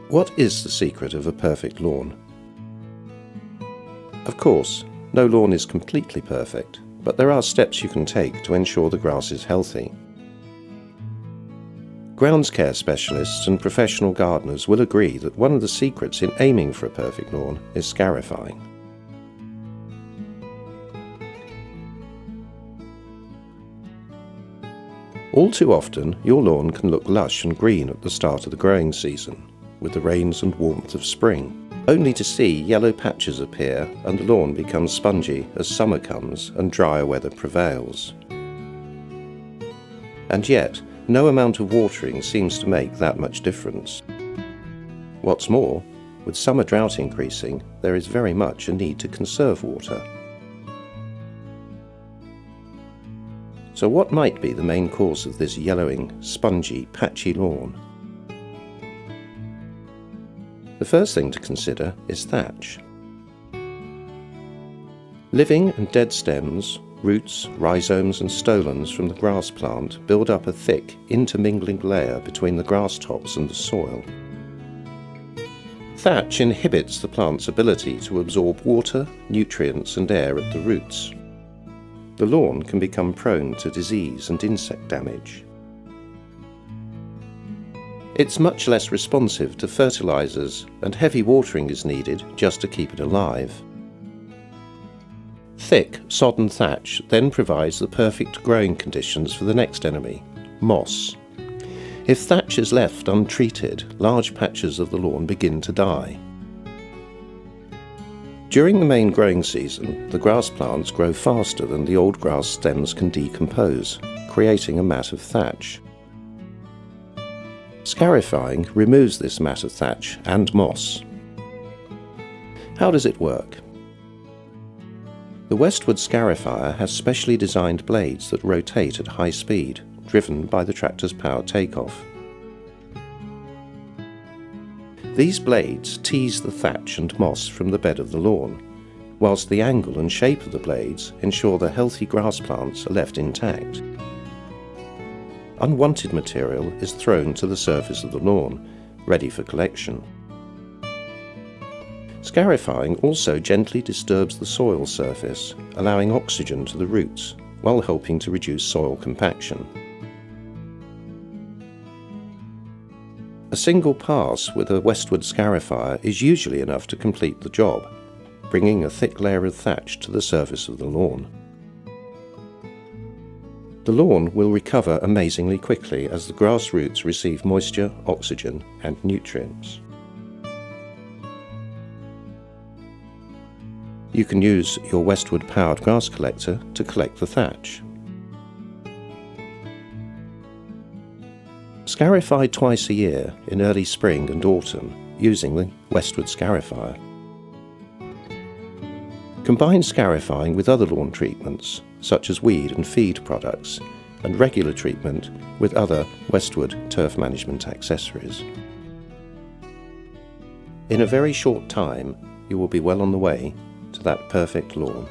What is the secret of a perfect lawn? Of course, no lawn is completely perfect, but there are steps you can take to ensure the grass is healthy. Grounds care specialists and professional gardeners will agree that one of the secrets in aiming for a perfect lawn is scarifying. All too often, your lawn can look lush and green at the start of the growing season, with the rains and warmth of spring, only to see yellow patches appear and the lawn becomes spongy as summer comes and drier weather prevails. And yet, no amount of watering seems to make that much difference. What's more, with summer drought increasing, there is very much a need to conserve water. So what might be the main cause of this yellowing, spongy, patchy lawn? The first thing to consider is thatch. Living and dead stems, roots, rhizomes and stolons from the grass plant build up a thick, intermingling layer between the grass tops and the soil. Thatch inhibits the plant's ability to absorb water, nutrients and air at the roots. The lawn can become prone to disease and insect damage. It's much less responsive to fertilizers and heavy watering is needed just to keep it alive. Thick, sodden thatch then provides the perfect growing conditions for the next enemy, moss. If thatch is left untreated, large patches of the lawn begin to die. During the main growing season, the grass plants grow faster than the old grass stems can decompose, creating a mat of thatch. Scarifying removes this mat of thatch and moss. How does it work? The Westwood Scarifier has specially designed blades that rotate at high speed, driven by the tractor's power takeoff. These blades tease the thatch and moss from the bed of the lawn, whilst the angle and shape of the blades ensure the healthy grass plants are left intact. Unwanted material is thrown to the surface of the lawn, ready for collection. Scarifying also gently disturbs the soil surface, allowing oxygen to the roots, while helping to reduce soil compaction. A single pass with a Westwood Scarifier is usually enough to complete the job, bringing a thick layer of thatch to the surface of the lawn. The lawn will recover amazingly quickly as the grass roots receive moisture, oxygen and nutrients. You can use your Westwood Powered Grass Collector to collect the thatch. Scarify twice a year in early spring and autumn using the Westwood Scarifier. Combine scarifying with other lawn treatments such as weed and feed products and regular treatment with other Westwood turf management accessories. In a very short time you will be well on the way to that perfect lawn.